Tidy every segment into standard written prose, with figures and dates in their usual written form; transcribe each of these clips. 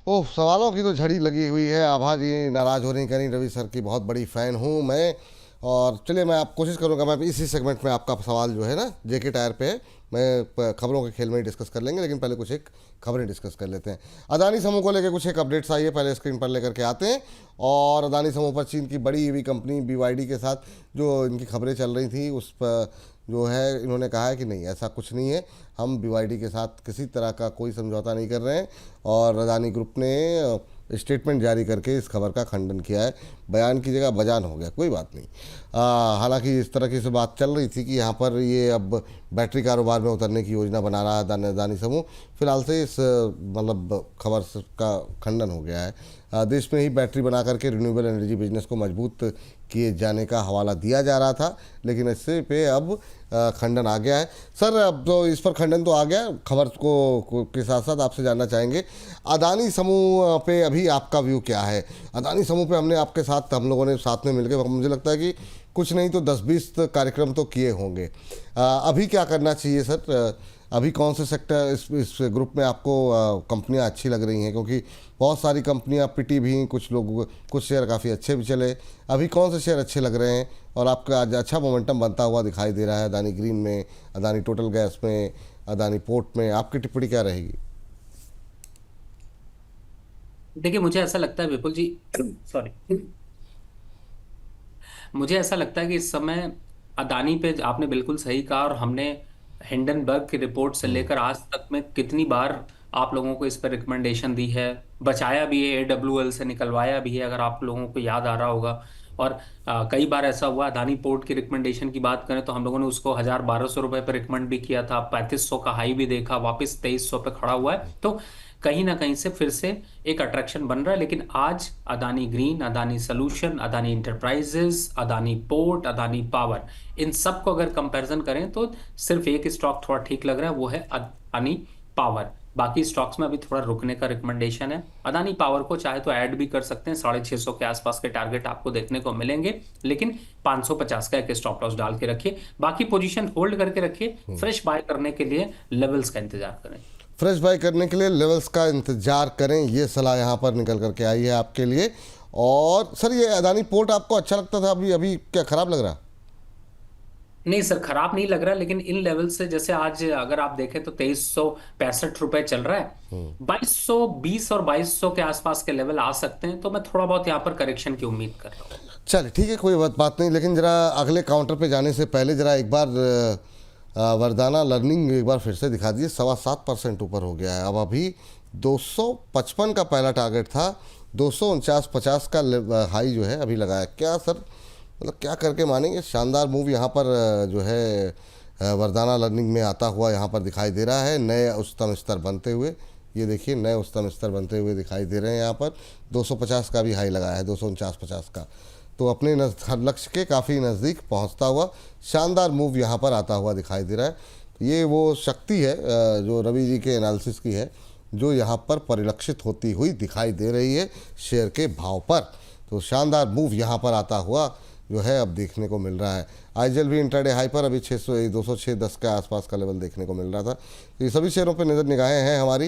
ओह, सवालों की तो झड़ी लगी हुई है। आभा जी नाराज़ हो रही, कह रही रवि सर की बहुत बड़ी फ़ैन हूँ मैं। और चलिए, मैं आप कोशिश करूँगा, मैं इसी सेगमेंट में आपका सवाल जो है ना जेके टायर पे है, मैं खबरों के खेल में ही डिस्कस कर लेंगे, लेकिन पहले कुछ एक खबरें डिस्कस कर लेते हैं। अदानी समूह को लेकर कुछ एक अपडेट्स आई है, पहले स्क्रीन पर लेकर के आते हैं। और अदानी समूह पर चीन की बड़ी ईवी कंपनी बीवाईडी के साथ जो इनकी खबरें चल रही थी, उस पर जो है इन्होंने कहा है कि नहीं, ऐसा कुछ नहीं है, हम बीवाईडी के साथ किसी तरह का कोई समझौता नहीं कर रहे हैं। और अदानी ग्रुप ने स्टेटमेंट जारी करके इस खबर का खंडन किया है। बयान की जगह बयान हो गया, कोई बात नहीं। हालांकि इस तरह की से बात चल रही थी कि यहाँ पर ये अब बैटरी कारोबार में उतरने की योजना बना रहा है अदानी समूह। फिलहाल से इस मतलब खबर का खंडन हो गया है। देश में ही बैटरी बना करके रिन्यूएबल एनर्जी बिजनेस को मजबूत किए जाने का हवाला दिया जा रहा था, लेकिन इससे पे अब खंडन आ गया है। सर, अब तो इस पर खंडन तो आ गया, खबर के साथ साथ आपसे जानना चाहेंगे अदानी समूह पे अभी आपका व्यू क्या है। अदानी समूह पे हमने आपके साथ, हम लोगों ने साथ में मिलकर, मुझे लगता है कि कुछ नहीं तो 10-20 कार्यक्रम तो किए होंगे। अभी क्या करना चाहिए सर? अभी कौन से सेक्टर, इस ग्रुप में आपको कंपनियां अच्छी लग रही हैं? क्योंकि बहुत सारी कंपनियां पिटी भी, कुछ लोग, कुछ शेयर काफ़ी अच्छे भी चले। अभी कौन से शेयर अच्छे लग रहे हैं और आपका आज अच्छा मोमेंटम बनता हुआ दिखाई दे रहा है अदानी ग्रीन में, अदानी टोटल गैस में, अदानी पोर्ट में? आपकी टिप्पणी क्या रहेगी? देखिए, मुझे ऐसा लगता है विपुल जी, सॉरी, मुझे ऐसा लगता है कि इस समय अदानी पे आपने बिल्कुल सही कहा। और हमने हिंडनबर्ग की रिपोर्ट से लेकर आज तक में कितनी बार आप लोगों को इस पर रिकमेंडेशन दी है, बचाया भी है, AWL से निकलवाया भी है, अगर आप लोगों को याद आ रहा होगा। और कई बार ऐसा हुआ, अदानी पोर्ट की रिकमेंडेशन की बात करें तो हम लोगों ने उसको 1,000-1,200 रुपए पर रिकमेंड भी किया था, 3500 का हाई भी देखा, वापस 2300 पे खड़ा हुआ है। तो कहीं ना कहीं से फिर से एक अट्रैक्शन बन रहा है। लेकिन आज Adani green, Adani solution, Adani enterprises, Adani port, Adani power, इन सब को अगर कंपैरिजन करें तो सिर्फ एक स्टॉक थोड़ा ठीक लग रहा है, वो है अदानी पावर। बाकी स्टॉक्स में अभी थोड़ा रुकने का रिकमेंडेशन है। अदानी पावर को चाहे तो ऐड भी कर सकते हैं, 650 के आसपास के टारगेट आपको देखने को मिलेंगे। लेकिन 550 का एक स्टॉप लॉस डाल के रखिए, बाकी पोजीशन होल्ड करके रखिए। फ्रेश बाय करने के लिए लेवल्स का इंतजार करें। फ्रेश बाई करने के लिए लेवल्स का इंतजार करें, ये सलाह यहाँ पर निकल करके आई है आपके लिए। और सर, ये अदानी पोर्ट आपको अच्छा लगता था, अभी अभी क्या खराब लग रहा? नहीं सर, खराब नहीं लग रहा, लेकिन इन लेवल से जैसे आज अगर आप देखें तो 2365 रुपए चल रहा है। 2220 और 2200 के आसपास के लेवल आ सकते हैं, तो मैं थोड़ा बहुत यहाँ पर करेक्शन की उम्मीद कर रहा हूँ। चलिए ठीक है, कोई बात नहीं, लेकिन ज़रा अगले काउंटर पे जाने से पहले ज़रा एक बार वरदाना लर्निंग एक बार फिर से दिखा दीजिए। 7.25% ऊपर हो गया है। अब अभी 255 का पहला टारगेट था, 249.50 का हाई जो है अभी लगाया। क्या सर, मतलब क्या करके मानेंगे? शानदार मूव यहाँ पर जो है वरदाना लर्निंग में आता हुआ यहाँ पर दिखाई दे रहा है, नए उच्चतम स्तर बनते हुए। ये देखिए, नए उच्चतम स्तर बनते हुए दिखाई दे रहे हैं यहाँ पर। 250 का भी हाई लगाया है, 249.50 का। तो अपने लक्ष्य के काफ़ी नज़दीक पहुँचता हुआ शानदार मूव यहाँ पर आता हुआ दिखाई दे रहा है। तो ये वो शक्ति है जो रवि जी के एनालिसिस की है, जो यहाँ पर परिलक्षित होती हुई दिखाई दे रही है शेयर के भाव पर। तो शानदार मूव यहाँ पर आता हुआ जो है अब देखने को मिल रहा है। आईजेल भी इंट्राडे हाई पर अभी 600 206.10 के आसपास का लेवल देखने को मिल रहा था। तो ये सभी शेयरों पे नज़र निगाहें हैं हमारी।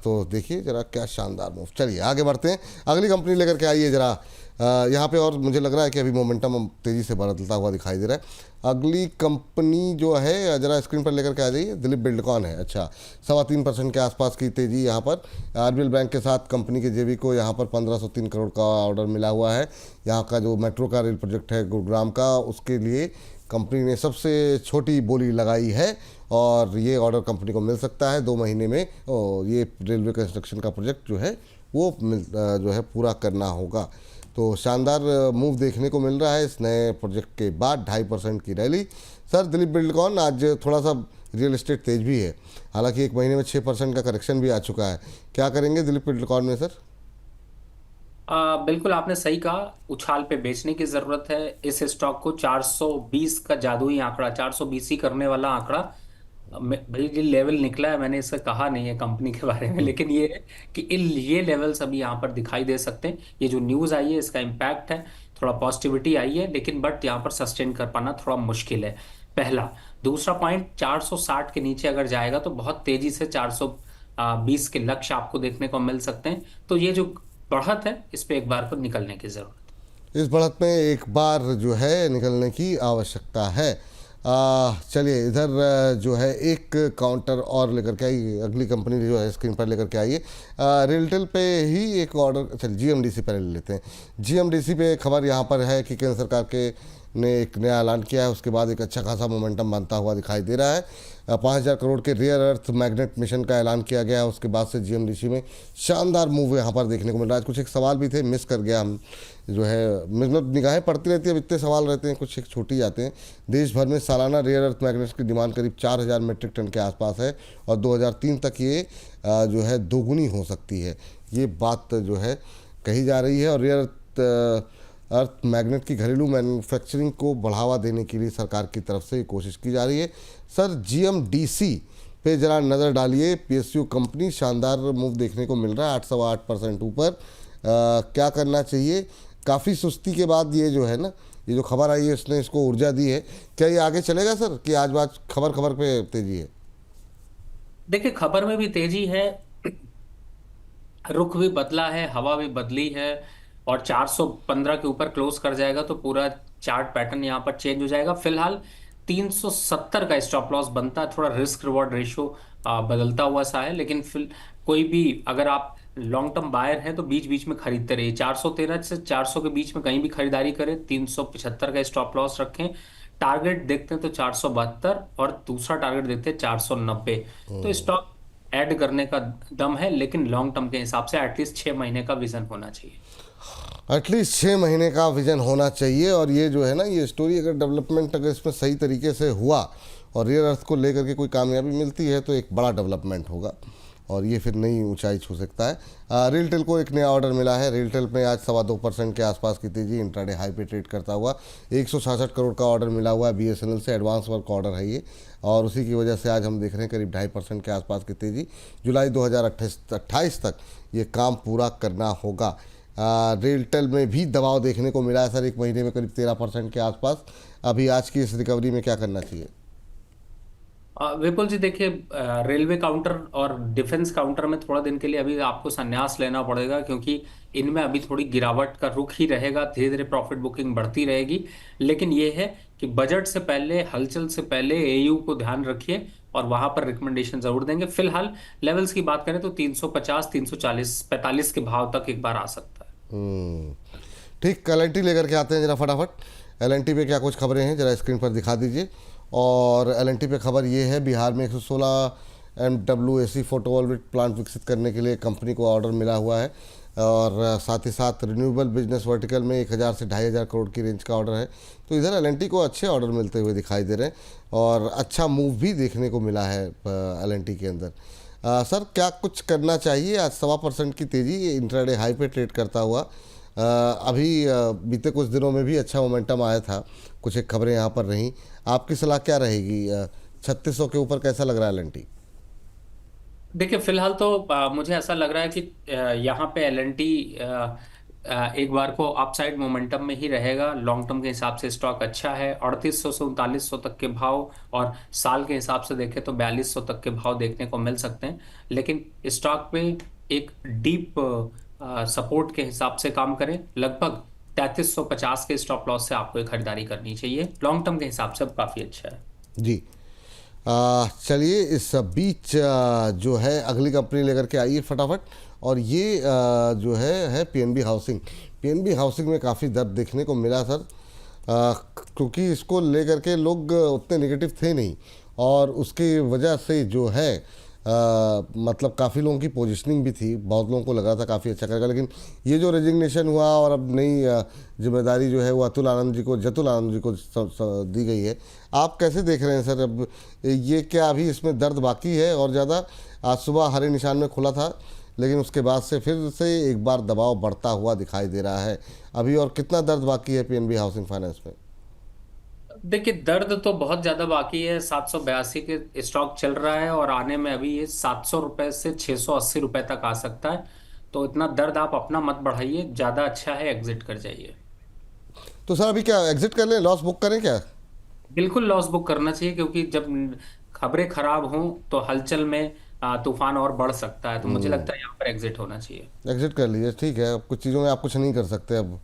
तो देखिए ज़रा क्या शानदार मूव। चलिए आगे बढ़ते हैं, अगली कंपनी लेकर के आइए ज़रा। यहाँ पे और मुझे लग रहा है कि अभी मोमेंटम तेज़ी से बदलता हुआ दिखाई दे रहा है। अगली कंपनी जो है ज़रा स्क्रीन पर लेकर के आ जाइए, दिलीप बिल्डकॉन है। अच्छा, 3.25% के आसपास की तेज़ी यहाँ पर। आरबीएल बैंक के साथ कंपनी के जेवी को यहाँ पर 1503 करोड़ का ऑर्डर मिला हुआ है। यहाँ का जो मेट्रो का रेल प्रोजेक्ट है गुरुग्राम का, उसके लिए कंपनी ने सबसे छोटी बोली लगाई है और ये ऑर्डर कंपनी को मिल सकता है 2 महीने में। ये रेलवे कंस्ट्रक्शन का प्रोजेक्ट जो है वो जो है पूरा करना होगा। तो शानदार मूव देखने को मिल रहा है इस नए प्रोजेक्ट के बाद। 2.5% की रैली। सर, दिलीप बिल्डकॉन आज थोड़ा सा रियल एस्टेट तेज भी है, हालांकि 1 महीने में 6% का करेक्शन भी आ चुका है। क्या करेंगे दिलीप बिल्डकॉन में सर? बिल्कुल आपने सही कहा, उछाल पे बेचने की जरूरत है इस स्टॉक को। 420 का जादुई आंकड़ा, 420 ही करने वाला आंकड़ा, भाई ये लेवल निकला है। मैंने इससे कहा नहीं है कंपनी के बारे में, लेकिन ये है कि ये लेवल्स अभी यहाँ पर दिखाई दे सकते हैं। ये जो न्यूज आई है इसका इम्पैक्ट है, थोड़ा पॉजिटिविटी आई है, लेकिन बट यहाँ पर सस्टेन कर पाना थोड़ा मुश्किल है, पहला। दूसरा पॉइंट, 460 के नीचे अगर जाएगा तो बहुत तेजी से 20 के लक्ष्य आपको देखने को मिल सकते हैं। तो ये जो बढ़त है, इस पे एक बार को निकलने की जरूरत है। इस बढ़त में एक बार जो है निकलने की आवश्यकता है। चलिए इधर जो है एक काउंटर और लेकर के आई, अगली कंपनी जो है स्क्रीन पर लेकर के आइए। रेलटेल पे ही एक ऑर्डर, चलिए जीएमडीसी पहले ले लेते हैं। जीएमडीसी पे खबर यहाँ पर है कि केंद्र सरकार के ने एक नया ऐलान किया है, उसके बाद एक अच्छा खासा मोमेंटम बनता हुआ दिखाई दे रहा है। 5,000 करोड़ के रेयर अर्थ मैग्नेट मिशन का ऐलान किया गया है, उसके बाद से जीएमडीसी में शानदार मूव यहाँ पर देखने को मिल रहा है। कुछ एक सवाल भी थे, मिस कर गया हम, जो है मतलब निगाहें पड़ती रहती है, अब इतने सवाल रहते हैं, कुछ एक छूट जाते हैं। देश भर में सालाना रेयर अर्थ मैग्नेट्स की डिमांड करीब 4,000 मीट्रिक टन के आसपास है और 2003 तक ये जो है दोगुनी हो सकती है, ये बात जो है कही जा रही है। और रेयर अर्थ मैग्नेट की घरेलू मैन्युफैक्चरिंग को बढ़ावा देने के लिए सरकार की तरफ से कोशिश की जा रही है। सर जीएमडीसी पे जरा नज़र डालिए, पीएसयू कंपनी शानदार मूव देखने को मिल रहा है, 8.8% ऊपर। क्या करना चाहिए? काफ़ी सुस्ती के बाद ये जो है ना, ये जो खबर आई है इसने इसको ऊर्जा दी है। क्या ये आगे चलेगा सर, कि आज बात खबर खबर पे तेजी है? देखिए, खबर में भी तेजी है, रुख भी बदला है, हवा भी बदली है, और 415 के ऊपर क्लोज कर जाएगा तो पूरा चार्ट पैटर्न यहाँ पर चेंज हो जाएगा। फिलहाल 370 का स्टॉप लॉस बनता है, थोड़ा रिस्क रिवॉर्ड रेशियो बदलता हुआ सा है, लेकिन फिर कोई भी अगर आप लॉन्ग टर्म बायर हैं तो बीच बीच में खरीदते रहिए। 413 से 400 के बीच में कहीं भी खरीदारी करें, 375 का स्टॉप लॉस रखें। टारगेट देखते हैं तो 472, और दूसरा टारगेट देखते हैं 490। तो स्टॉक ऐड करने का दम है, लेकिन लॉन्ग टर्म के हिसाब से एटलीस्ट 6 महीने का विजन होना चाहिए। एटलीस्ट 6 महीने का विजन होना चाहिए। और ये जो है ना, ये स्टोरी अगर डेवलपमेंट अगर इसमें सही तरीके से हुआ और रेयर अर्थ को लेकर के कोई कामयाबी मिलती है तो एक बड़ा डेवलपमेंट होगा और ये फिर नई ऊंचाई छू सकता है। रेलटेल को एक नया ऑर्डर मिला है। रेलटेल में आज 2.25% के आसपास की तेजी, इंट्राडे हाई पे ट्रेड करता हुआ 166 करोड़ का ऑर्डर मिला हुआ है बीएसएनएल से, एडवांस वर्क ऑर्डर है ये, और उसी की वजह से आज हम देख रहे हैं करीब 2.5% के आसपास की तेजी। जुलाई 2028 तक ये काम पूरा करना होगा। रेलटेल में भी दबाव देखने को मिला है सर, एक महीने में करीब 13% के आसपास। अभी आज की इस रिकवरी में क्या करना चाहिए? विपुल जी, देखिए, रेलवे काउंटर और डिफेंस काउंटर में थोड़ा दिन के लिए अभी आपको संन्यास लेना पड़ेगा, क्योंकि इनमें अभी थोड़ी गिरावट का रुख ही रहेगा, धीरे धीरे प्रॉफिट बुकिंग बढ़ती रहेगी। लेकिन ये है कि बजट से पहले, हलचल से पहले एयू को ध्यान रखिए और वहां पर रिकमेंडेशन जरूर देंगे। फिलहाल लेवल्स की बात करें तो 350, 340, 45 के भाव तक एक बार आ सकता है। ठीक, एल लेकर के आते हैं जरा फटाफट। एल पे क्या कुछ खबरें हैं, जरा स्क्रीन पर दिखा दीजिए। और एल पे खबर ये है, बिहार में 116 MWAC फोटोवोल्टिक प्लांट विकसित करने के लिए कंपनी को ऑर्डर मिला हुआ है। और साथ ही साथ रिन्यूएबल बिजनेस वर्टिकल में 1,000 से 2,500 करोड़ की रेंज का ऑर्डर है। तो इधर एल को अच्छे ऑर्डर मिलते हुए दिखाई दे रहे हैं और अच्छा मूव भी देखने को मिला है एल के अंदर। सर क्या कुछ करना चाहिए? आज 1.25% की तेज़ी, इंट्राडे हाई पे ट्रेड करता हुआ। अभी बीते कुछ दिनों में भी अच्छा मोमेंटम आया था, कुछ एक खबरें यहाँ पर रहीं। आपकी सलाह क्या रहेगी? 3600 के ऊपर कैसा लग रहा है एल? देखिए, फिलहाल तो मुझे ऐसा लग रहा है कि यहाँ पे एलएनटी एक बार को अपसाइड मोमेंटम में ही रहेगा। लॉन्ग टर्म के हिसाब से स्टॉक अच्छा है, 3800 से 3900 तक के भाव, और साल के हिसाब से देखें तो 4200 तक के भाव देखने को मिल सकते हैं। लेकिन स्टॉक पे एक डीप सपोर्ट के हिसाब से काम करें, लगभग 3350 के स्टॉप लॉस से आपको एक खरीदारी करनी चाहिए। लॉन्ग टर्म के हिसाब से अब काफी अच्छा है। जी। चलिए इस बीच जो है अगली कंपनी लेकर के आइए फटाफट। और ये जो है पीएनबी हाउसिंग। पीएनबी हाउसिंग में काफ़ी दर्द देखने को मिला सर, क्योंकि इसको लेकर के लोग उतने नेगेटिव थे नहीं, और उसकी वजह से जो है मतलब काफ़ी लोगों की पोजीशनिंग भी थी, बहुत लोगों को लग रहा था काफ़ी अच्छा करेगा। लेकिन ये जो रेजिग्नेशन हुआ और अब नई जिम्मेदारी जो है वो जतुल आनंद जी को दी गई है, आप कैसे देख रहे हैं सर? अब ये क्या अभी इसमें दर्द बाकी है और ज़्यादा? आज सुबह हरे निशान में खुला था, लेकिन उसके बाद से फिर से एक बार दबाव बढ़ता हुआ दिखाई दे रहा है। अभी और कितना दर्द बाकी है पीएनबी हाउसिंग फाइनेंस में? देखिए, दर्द तो बहुत ज्यादा बाकी है। 782 के स्टॉक चल रहा है और आने में अभी ये 700 रुपए से 680 रुपए तक आ सकता है। तो इतना दर्द आप अपना मत बढ़ाइए, ज्यादा अच्छा है एग्जिट कर जाइए। तो सर अभी क्या एग्जिट कर लें, लॉस बुक करें क्या? बिल्कुल लॉस बुक करना चाहिए, क्योंकि जब खबरें खराब हों तो हलचल में तूफान और बढ़ सकता है, तो मुझे लगता है यहाँ पर एग्जिट होना चाहिए। एग्जिट कर लीजिए, ठीक है। अब कुछ चीज़ों में आप कुछ नहीं कर सकते अब।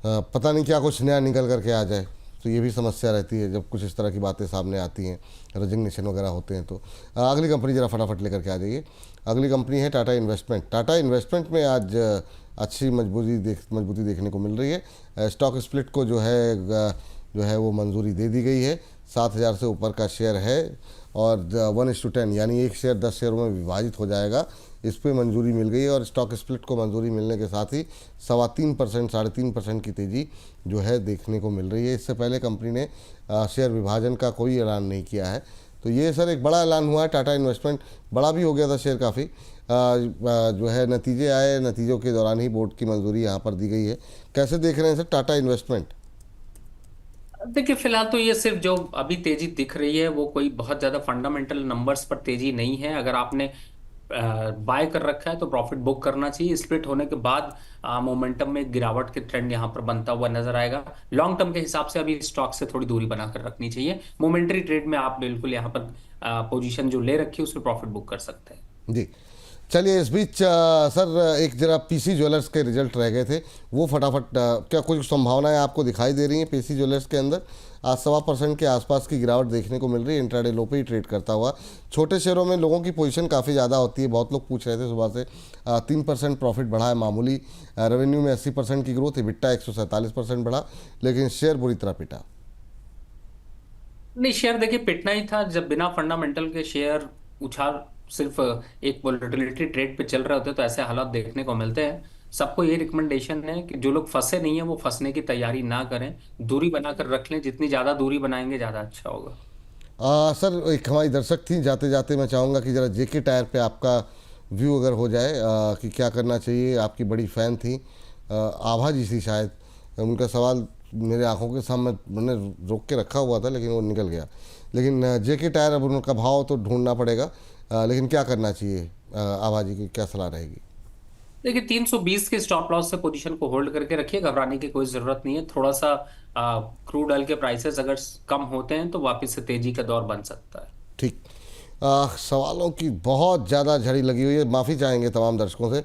पता नहीं क्या कुछ नया निकल करके आ जाए, तो ये भी समस्या रहती है जब कुछ इस तरह की बातें सामने आती हैं, रेजिग्नेशन वगैरह होते हैं। तो अगली कंपनी ज़रा फटाफट लेकर के आ जाइए। अगली कंपनी है टाटा इन्वेस्टमेंट। टाटा इन्वेस्टमेंट में आज अच्छी मजबूती देखने को मिल रही है। स्टॉक स्प्लिट को जो है वो मंजूरी दे दी गई है। 7,000 से ऊपर का शेयर है और 1:10 यानी एक शेयर 10 शेयरों में विभाजित हो जाएगा, इस पर मंजूरी मिल गई है। और स्टॉक स्प्लिट को मंजूरी मिलने के साथ ही 3.25%, 3.5% की तेज़ी जो है देखने को मिल रही है। इससे पहले कंपनी ने शेयर विभाजन का कोई ऐलान नहीं किया है। तो ये सर एक बड़ा ऐलान हुआ है। टाटा इन्वेस्टमेंट बड़ा भी हो गया था शेयर काफ़ी, जो है नतीजे आए, नतीजों के दौरान ही बोर्ड की मंजूरी यहाँ पर दी गई है। कैसे देख रहे हैं सर टाटा इन्वेस्टमेंट? देखिए, फिलहाल तो ये सिर्फ जो अभी तेजी दिख रही है वो कोई बहुत ज्यादा फंडामेंटल नंबर्स पर तेजी नहीं है। अगर आपने बाय कर रखा है तो प्रॉफिट बुक करना चाहिए। स्प्लिट होने के बाद मोमेंटम में गिरावट के ट्रेंड यहाँ पर बनता हुआ नजर आएगा। लॉन्ग टर्म के हिसाब से अभी स्टॉक से थोड़ी दूरी बनाकर रखनी चाहिए। मोमेंटरी ट्रेड में आप बिल्कुल यहाँ पर पोजीशन जो ले रखी है उसमें प्रॉफिट बुक कर सकते हैं। जी, चलिए। इस बीच सर एक जरा पीसी ज्वेलर्स के रिजल्ट रह गए थे, वो फटाफट क्या कुछ संभावनाएं आपको दिखाई दे रही हैं पीसी ज्वेलर्स के अंदर? आज 1.25% के आसपास की गिरावट देखने को मिल रही है, इंट्राडे लो पे ही ट्रेड करता हुआ। छोटे शेयरों में लोगों की पोजीशन काफ़ी ज़्यादा होती है। बहुत लोग पूछ रहे थे सुबह से। 3% प्रॉफिट बढ़ा है मामूली। रेवेन्यू में 80% की ग्रोथ, EBITDA 147% बढ़ा, लेकिन शेयर बुरी तरह पिटा। नहीं, शेयर देखिए पिटना ही था जब बिना फंडामेंटल के शेयर उछाल सिर्फ एक वोलेटिलिटी ट्रेड पे चल रहे होते हैं, तो ऐसे हालात देखने को मिलते हैं। सबको ये रिकमेंडेशन है कि जो लोग फंसे नहीं है वो फंसने की तैयारी ना करें, दूरी बनाकर रख लें। जितनी ज्यादा दूरी बनाएंगे ज्यादा अच्छा होगा। सर एक हमारी दर्शक थी, जाते जाते मैं चाहूँगा कि ज़रा जेके टायर पे आपका व्यू अगर हो जाए, कि क्या करना चाहिए। आपकी बड़ी फ़ैन थी, आभा जी थी शायद। उनका सवाल मेरे आंखों के सामने मैंने रोक के रखा हुआ था, लेकिन वो निकल गया। लेकिन जेके टायर, अब उनका भाव तो ढूंढना पड़ेगा, लेकिन क्या करना चाहिए? आभा जी की क्या सलाह रहेगी? देखिए, 320 के स्टॉप लॉस से पोजीशन को होल्ड करके रखिए, घबराने की कोई जरूरत नहीं है। थोड़ा सा क्रूड ऑयल के प्राइसेस अगर कम होते हैं तो वापस से तेजी का दौर बन सकता है। ठीक। सवालों की बहुत ज़्यादा झड़ी लगी हुई है, माफ़ी चाहेंगे तमाम दर्शकों से।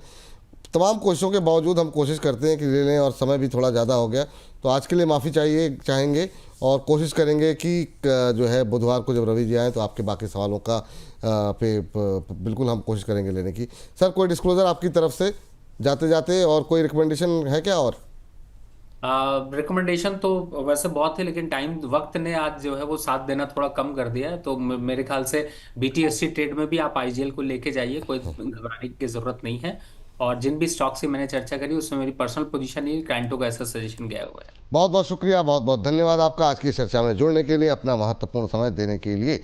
तमाम कोशिशों के बावजूद हम कोशिश करते हैं कि ले लें, और समय भी थोड़ा ज़्यादा हो गया, तो आज के लिए माफ़ी चाहेंगे। और कोशिश करेंगे कि जो है बुधवार को जब रवि जी आएँ तो आपके बाकी सवालों का बिल्कुल हम कोशिश करेंगे लेने की। सर कोई डिस्क्लोज़र आपकी तरफ से जाते जाते, और कोई रिकमेंडेशन है क्या? और रिकमेंडेशन तो वैसे बहुत है, लेकिन टाइम वक्त ने आज जो है वो साथ देना थोड़ा कम कर दिया है। तो मेरे ख्याल से बीटीएससी ट्रेड में भी आप आईजीएल को लेके जाइए, कोई घबराने की जरूरत नहीं है। और जिन भी स्टॉक से मैंने चर्चा करी उसमें मेरी पर्सनल पोजीशन ही क्लाइंटों का ऐसा सजेशन गया हुआ है। बहुत बहुत शुक्रिया, बहुत बहुत धन्यवाद आपका आज की चर्चा में जुड़ने के लिए, अपना महत्वपूर्ण समय देने के लिए।